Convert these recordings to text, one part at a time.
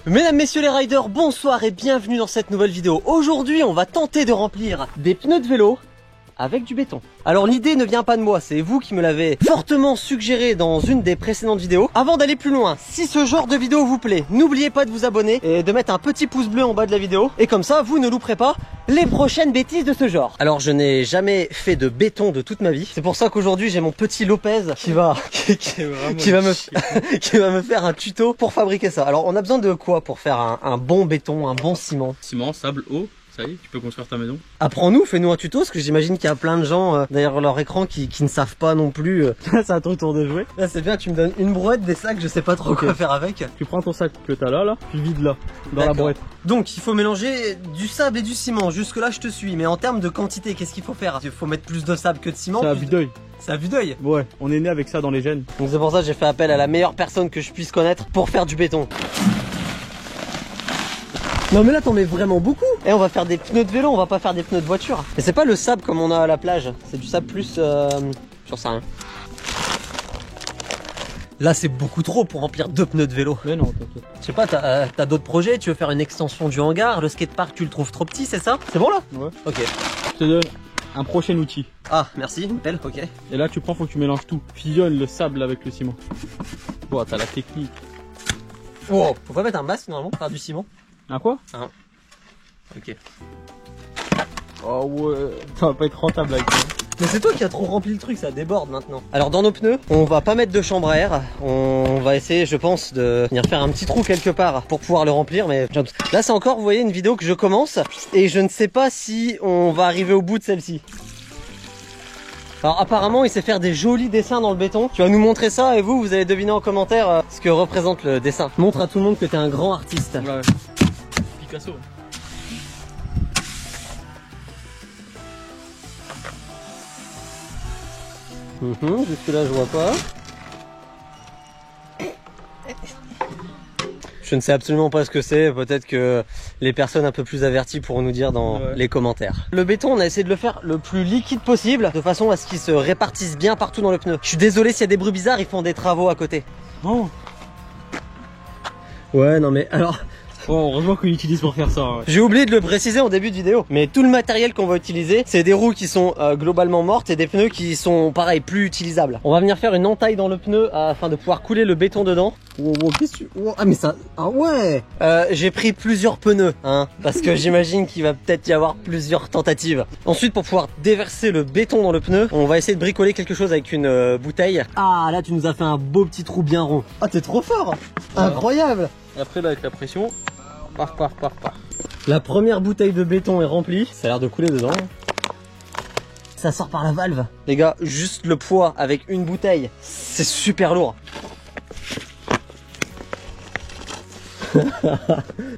Mesdames, messieurs les riders, bonsoir et bienvenue dans cette nouvelle vidéo. Aujourd'hui, on va tenter de remplir des pneus de vélo avec du béton. Alors l'idée ne vient pas de moi, c'est vous qui me l'avez fortement suggéré dans une des précédentes vidéos. Avant d'aller plus loin, si ce genre de vidéo vous plaît, n'oubliez pas de vous abonner et de mettre un petit pouce bleu en bas de la vidéo. Et comme ça, vous ne louperez pas les prochaines bêtises de ce genre. Alors je n'ai jamais fait de béton de toute ma vie. C'est pour ça qu'aujourd'hui j'ai mon petit Lopez qui va me faire un tuto pour fabriquer ça. Alors on a besoin de quoi pour faire un bon béton, un bon ciment? Ciment, sable, eau. Ça y est, tu peux construire ta maison. Apprends-nous, fais-nous un tuto, parce que j'imagine qu'il y a plein de gens derrière leur écran qui ne savent pas non plus. C'est à ton tour de jouer. Là c'est bien, tu me donnes une brouette, des sacs, je sais pas trop quoi faire avec. Tu prends ton sac que t'as là, tu vides là, dans la brouette. Donc il faut mélanger du sable et du ciment, jusque là je te suis, mais en termes de quantité, qu'est-ce qu'il faut faire? Il faut mettre plus de sable que de ciment. C'est à vue d'œil. C'est à vue d'œil. Ouais, on est né avec ça dans les gènes. Donc c'est pour ça que j'ai fait appel à la meilleure personne que je puisse connaître pour faire du béton. Non mais là t'en mets vraiment beaucoup. Et on va faire des pneus de vélo, on va pas faire des pneus de voiture. Et c'est pas le sable comme on a à la plage, c'est du sable plus j'en sais rien. Là c'est beaucoup trop pour remplir 2 pneus de vélo. Mais non, t'inquiète. Je sais pas, t'as d'autres projets, tu veux faire une extension du hangar, le skatepark tu le trouves trop petit, c'est ça? C'est bon là? Ouais. Ok. Je te donne un prochain outil. Ah merci, nickel, ok. Et là tu prends, faut que tu mélanges tout. Fusionne le sable avec le ciment. Bon, t'as la technique. Wow, faut pas mettre un masque normalement pour faire du ciment? Un quoi? Ah. Ok. Oh ouais, ça va pas être rentable avec ça. Mais c'est toi qui as trop rempli le truc, ça déborde maintenant. Alors dans nos pneus, on va pas mettre de chambre à air. On va essayer, je pense, de venir faire un petit trou quelque part pour pouvoir le remplir. Mais là c'est encore, vous voyez, une vidéo que je commence et je ne sais pas si on va arriver au bout de celle-ci. Alors apparemment il sait faire des jolis dessins dans le béton. Tu vas nous montrer ça et vous allez deviner en commentaire ce que représente le dessin. Montre à tout le monde que t'es un grand artiste. Ouais. Picasso. Jusque là je vois pas. Je ne sais absolument pas ce que c'est, peut-être que les personnes un peu plus averties pourront nous dire dans les commentaires. Le béton, on a essayé de le faire le plus liquide possible, de façon à ce qu'il se répartisse bien partout dans le pneu. Je suis désolé s'il y a des bruits bizarres, ils font des travaux à côté. Oh. Ouais, non mais alors... Oh, heureusement qu'on l'utilise pour faire ça. Ouais. J'ai oublié de le préciser en début de vidéo, mais tout le matériel qu'on va utiliser, c'est des roues qui sont globalement mortes et des pneus qui sont pareil, plus utilisables. On va venir faire une entaille dans le pneu afin de pouvoir couler le béton dedans. Qu'est-ce que tu... Ah mais ça... Ah ouais. J'ai pris plusieurs pneus, hein, parce que j'imagine qu'il va peut-être y avoir plusieurs tentatives. Ensuite, pour pouvoir déverser le béton dans le pneu, on va essayer de bricoler quelque chose avec une bouteille. Ah là, tu nous as fait un beau petit trou bien rond. Ah t'es trop fort. Incroyable. Et après là avec la pression, paf. La première bouteille de béton est remplie. Ça a l'air de couler dedans. Ça sort par la valve. Les gars, juste le poids avec une bouteille, c'est super lourd.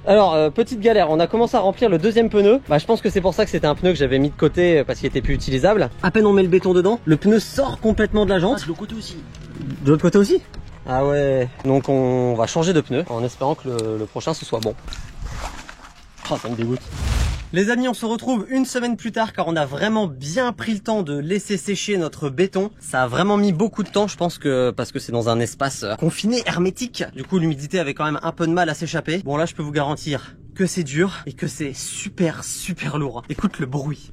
Alors, petite galère, on a commencé à remplir le deuxième pneu. Bah, je pense que c'est pour ça que c'était un pneu que j'avais mis de côté parce qu'il était plus utilisable. À peine on met le béton dedans, le pneu sort complètement de la jante. Ah, de l'autre côté aussi. De l'autre côté aussi? Ah ouais. Donc on va changer de pneu en espérant que le prochain ce soit bon. Oh, ça me dégoûte. Les amis, on se retrouve une semaine plus tard car on a vraiment bien pris le temps de laisser sécher notre béton. Ça a vraiment mis beaucoup de temps, je pense que parce que c'est dans un espace confiné, hermétique. Du coup, l'humidité avait quand même un peu de mal à s'échapper. Bon là, je peux vous garantir que c'est dur et que c'est super lourd. Écoute le bruit.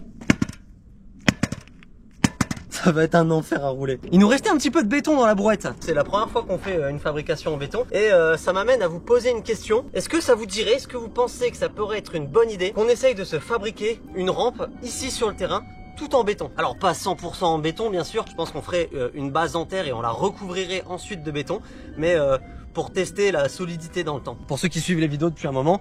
Ça va être un enfer à rouler. Il nous restait un petit peu de béton dans la brouette. C'est la première fois qu'on fait une fabrication en béton. Et ça m'amène à vous poser une question. Est-ce que ça vous dirait, est-ce que vous pensez que ça pourrait être une bonne idée qu'on essaye de se fabriquer une rampe ici sur le terrain tout en béton? Alors pas 100% en béton bien sûr, je pense qu'on ferait une base en terre et on la recouvrirait ensuite de béton. Mais pour tester la solidité dans le temps. Pour ceux qui suivent les vidéos depuis un moment,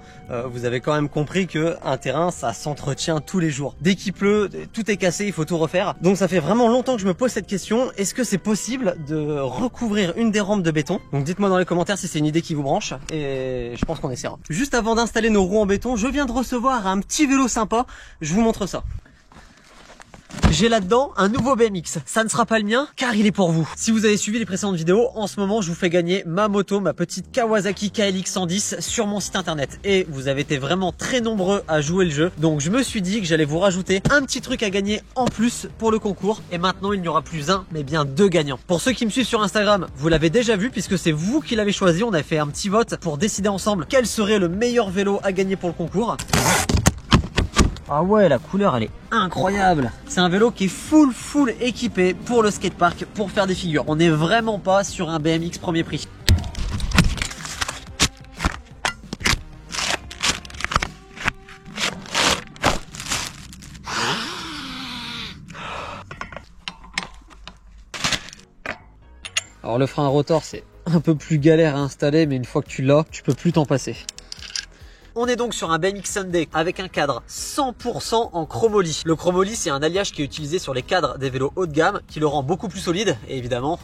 vous avez quand même compris que un terrain, ça s'entretient tous les jours. Dès qu'il pleut, tout est cassé, il faut tout refaire. Donc ça fait vraiment longtemps que je me pose cette question. Est-ce que c'est possible de recouvrir une des rampes de béton? Donc dites-moi dans les commentaires si c'est une idée qui vous branche et je pense qu'on essaiera. Juste avant d'installer nos roues en béton, je viens de recevoir un petit vélo sympa. Je vous montre ça. J'ai là-dedans un nouveau BMX. Ça ne sera pas le mien car il est pour vous. Si vous avez suivi les précédentes vidéos, en ce moment je vous fais gagner ma moto, ma petite Kawasaki KLX 110 sur mon site internet. Et vous avez été vraiment très nombreux à jouer le jeu. Donc je me suis dit que j'allais vous rajouter un petit truc à gagner en plus pour le concours. Et maintenant il n'y aura plus un mais bien deux gagnants. Pour ceux qui me suivent sur Instagram, vous l'avez déjà vu puisque c'est vous qui l'avez choisi. On a fait un petit vote pour décider ensemble quel serait le meilleur vélo à gagner pour le concours. Ah ouais, la couleur elle est incroyable. C'est un vélo qui est full équipé pour le skatepark, pour faire des figures. On n'est vraiment pas sur un BMX premier prix. Alors le frein à rotor c'est un peu plus galère à installer, mais une fois que tu l'as, tu peux plus t'en passer. On est donc sur un BMX Sunday avec un cadre 100% en chromoly. Le chromoly, c'est un alliage qui est utilisé sur les cadres des vélos haut de gamme, qui le rend beaucoup plus solide et évidemment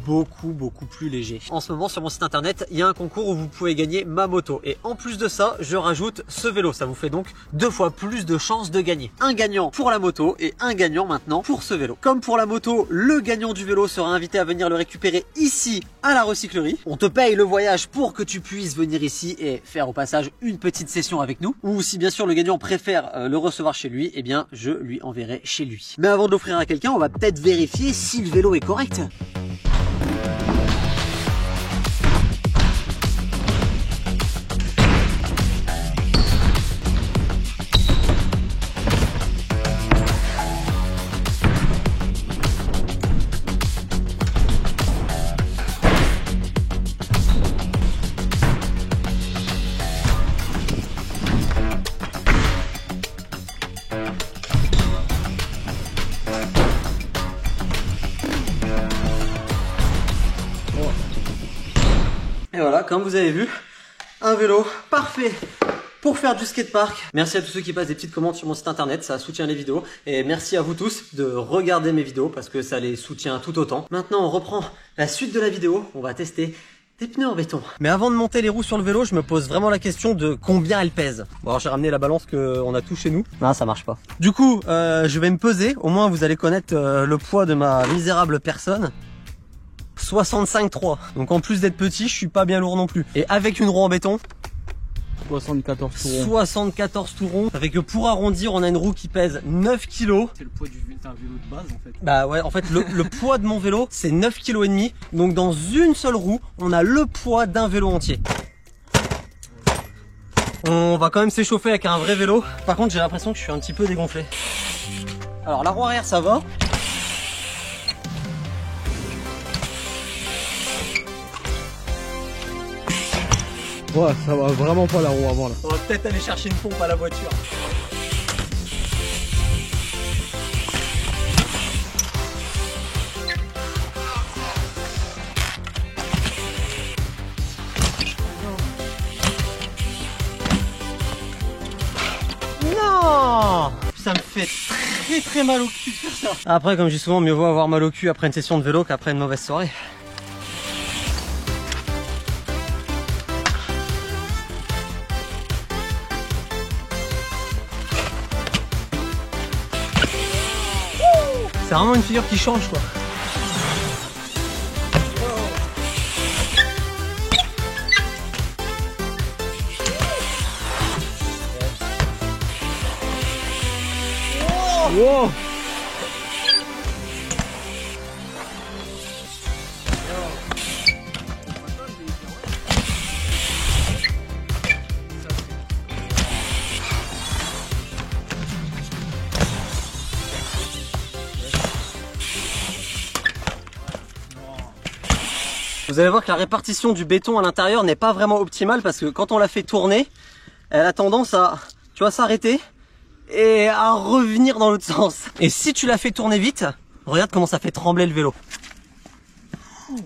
beaucoup plus léger. En ce moment sur mon site internet, il y a un concours où vous pouvez gagner ma moto. Et en plus de ça, je rajoute ce vélo. Ça vous fait donc 2 fois plus de chances de gagner. Un gagnant pour la moto et un gagnant maintenant pour ce vélo. Comme pour la moto, le gagnant du vélo sera invité à venir le récupérer ici à la recyclerie. On te paye le voyage pour que tu puisses venir ici et faire au passage une petite session avec nous. Ou si bien sûr le gagnant préfère le recevoir chez lui, eh bien je lui enverrai chez lui. Mais avant de l'offrir à quelqu'un, on va peut-être vérifier si le vélo est correct. Et voilà, comme vous avez vu, un vélo parfait pour faire du skatepark. Merci à tous ceux qui passent des petites commandes sur mon site internet, ça soutient les vidéos. Et merci à vous tous de regarder mes vidéos parce que ça les soutient tout autant. Maintenant, on reprend la suite de la vidéo. On va tester des pneus en béton. Mais avant de monter les roues sur le vélo, je me pose vraiment la question de combien elles pèsent. Bon, alors j'ai ramené la balance qu'on a tout chez nous. Non, ça marche pas. Du coup, je vais me peser. Au moins, vous allez connaître le poids de ma misérable personne. 65,3. Donc en plus d'être petit, je suis pas bien lourd non plus. Et avec une roue en béton, 74 tourons. 74 tourons. Ça fait que pour arrondir, on a une roue qui pèse 9 kg. C'est le poids d'un vélo de base en fait. Bah ouais, en fait le poids de mon vélo, c'est 9,5 kg. Donc dans une seule roue, on a le poids d'un vélo entier. On va quand même s'échauffer avec un vrai vélo. Par contre, j'ai l'impression que je suis un petit peu dégonflé. Alors la roue arrière, ça va. Ouais, ça va vraiment pas la roue avant là. On va peut-être aller chercher une pompe à la voiture. Non! Ça me fait très mal au cul de faire ça. Après, comme je dis souvent, mieux vaut avoir mal au cul après une session de vélo qu'après une mauvaise soirée. C'est vraiment une figure qui change quoi. Wow. Vous allez voir que la répartition du béton à l'intérieur n'est pas vraiment optimale parce que quand on la fait tourner, elle a tendance à, tu vois, s'arrêter et à revenir dans l'autre sens. Et si tu la fais tourner vite, regarde comment ça fait trembler le vélo.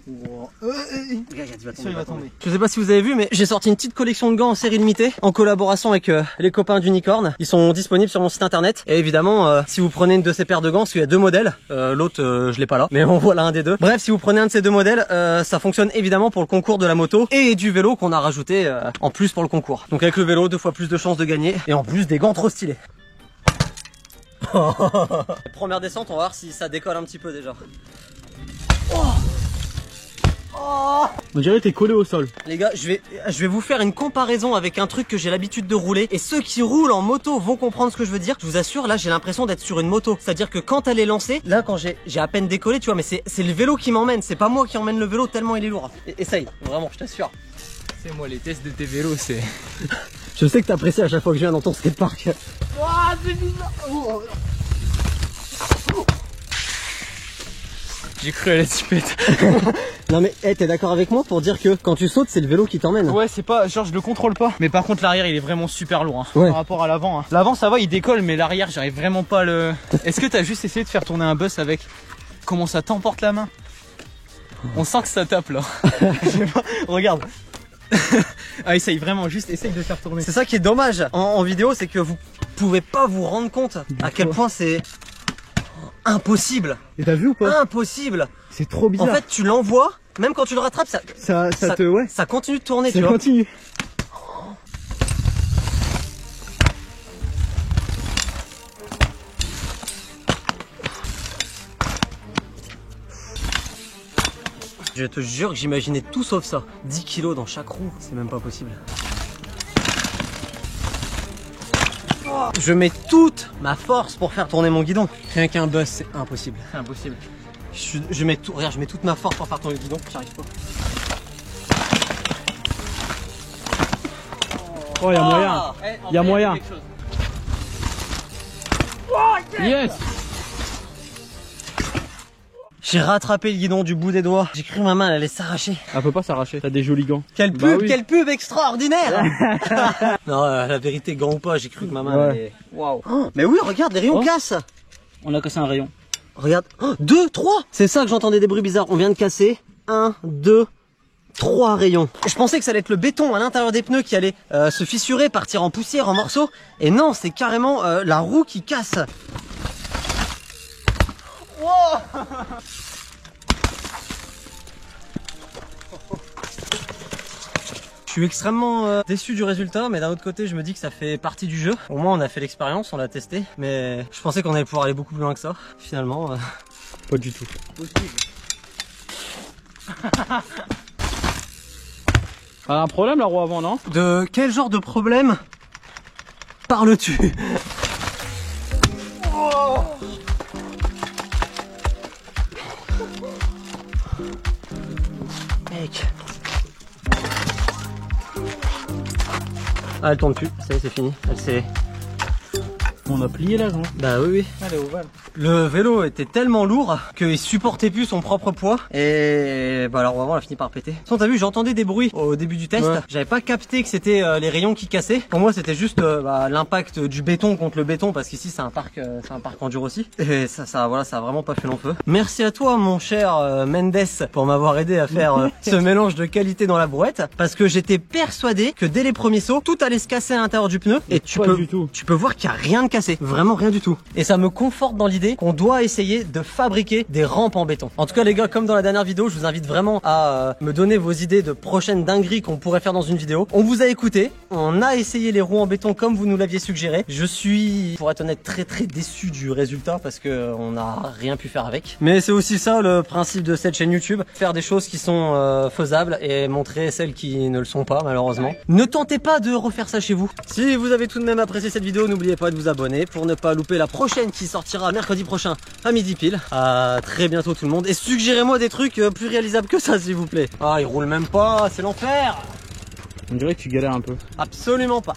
Wow. Il va tomber. Je sais pas si vous avez vu, mais j'ai sorti une petite collection de gants en série limitée en collaboration avec les copains d'Unicorn. Ils sont disponibles sur mon site internet. Et évidemment, si vous prenez une de ces paires de gants, parce qu'il y a deux modèles, l'autre je l'ai pas là, mais bon voilà un des deux. Bref, si vous prenez un de ces deux modèles, ça fonctionne évidemment pour le concours de la moto et du vélo qu'on a rajouté en plus pour le concours. Donc avec le vélo, 2 fois plus de chances de gagner et en plus des gants trop stylés. Première descente, on va voir si ça décolle un petit peu déjà. On dirait que t'es collé au sol. Les gars, je vais vous faire une comparaison avec un truc que j'ai l'habitude de rouler. Et ceux qui roulent en moto vont comprendre ce que je veux dire. Je vous assure, là j'ai l'impression d'être sur une moto. C'est-à-dire que quand elle est lancée, là quand j'ai à peine décollé, tu vois, mais c'est le vélo qui m'emmène. C'est pas moi qui emmène le vélo tellement il est lourd. Essaye, vraiment, je t'assure. C'est moi les tests de tes vélos, c'est... Je sais que t'apprécies à chaque fois que je viens dans ton skatepark. Ouah, c'est bizarre. J'ai cru à la tipette. Non mais hey, t'es d'accord avec moi pour dire que quand tu sautes c'est le vélo qui t'emmène? Ouais, c'est pas, genre je le contrôle pas. Mais par contre l'arrière il est vraiment super lourd ouais. Par rapport à l'avant. L'avant ça va, il décolle, mais l'arrière j'arrive vraiment pas à le... Est-ce que t'as juste essayé de faire tourner un bus avec? Comment ça t'emporte la main? On sent que ça tape là. Je sais pas, regarde. Ah, essaye vraiment, juste essaye de faire tourner. C'est ça qui est dommage en vidéo, c'est que vous pouvez pas vous rendre compte à quel point c'est impossible. Et t'as vu ou pas? Impossible. C'est trop bizarre. En fait, tu l'envoies, même quand tu le rattrapes, ça continue de tourner, ça tu vois. continue. Je te jure que j'imaginais tout sauf ça. 10 kilos dans chaque roue, c'est même pas possible. Je mets toute ma force pour faire tourner mon guidon. Rien qu'un bus, c'est impossible. C'est impossible. Je mets tout, regarde, je mets toute ma force pour faire tourner le guidon, j'arrive pas. Oh, y'a moyen. Y'a moyen. Yes. J'ai rattrapé le guidon du bout des doigts. J'ai cru que ma main elle allait s'arracher. Elle peut pas s'arracher. T'as des jolis gants. Quelle pub, Bah oui. quelle pub extraordinaire. Non, la vérité, gant ou pas, j'ai cru que ma main elle allait... Waouh. Oh, mais oui, regarde, les rayons cassent. On a cassé un rayon. Regarde, 2, 3. C'est ça que j'entendais des bruits bizarres. On vient de casser 1, 2, 3 rayons. Je pensais que ça allait être le béton à l'intérieur des pneus qui allait se fissurer, partir en poussière, en morceaux. Et non, c'est carrément la roue qui casse. Wow. Je suis extrêmement déçu du résultat, mais d'un autre côté je me dis que ça fait partie du jeu. Au moins on a fait l'expérience, on l'a testé, mais je pensais qu'on allait pouvoir aller beaucoup plus loin que ça. Finalement Pas du tout. Ah, un problème la roue avant, non? De quel genre de problème parles-tu? Oh. Mec. Ah, elle tourne plus, ça y est, c'est fini. Elle s'est... On a plié la jambe. Bah oui, oui. Elle est ovale. Le vélo était tellement lourd qu'il supportait plus son propre poids. Et bah alors vraiment, elle a fini par péter. De toute façon, t'as vu, j'entendais des bruits au début du test. Ouais. J'avais pas capté que c'était les rayons qui cassaient. Pour moi, c'était juste l'impact du béton contre le béton, parce qu'ici c'est un parc enduro aussi. Et voilà, ça a vraiment pas fait long feu. Merci à toi, mon cher Mendes, pour m'avoir aidé à faire ce mélange de qualité dans la brouette, parce que j'étais persuadé que dès les premiers sauts, tout allait se casser à l'intérieur du pneu. Et tu peux voir qu'il y a rien de cassé, vraiment rien du tout. Et ça me conforte dans l'idée qu'on doit essayer de fabriquer des rampes en béton. En tout cas les gars, comme dans la dernière vidéo, je vous invite vraiment à me donner vos idées de prochaines dingueries qu'on pourrait faire dans une vidéo. On vous a écouté, on a essayé les roues en béton comme vous nous l'aviez suggéré. Je suis, pour être honnête, très déçu du résultat parce que on n'a rien pu faire avec. Mais c'est aussi ça le principe de cette chaîne YouTube, faire des choses qui sont faisables et montrer celles qui ne le sont pas malheureusement. Ne tentez pas de refaire ça chez vous. Si vous avez tout de même apprécié cette vidéo, n'oubliez pas de vous abonner pour ne pas louper la prochaine qui sortira mercredi prochain à midi pile. À très bientôt tout le monde et suggérez-moi des trucs plus réalisables que ça s'il vous plaît. Ah, il roule même pas, c'est l'enfer. On dirait que tu galères un peu. Absolument pas.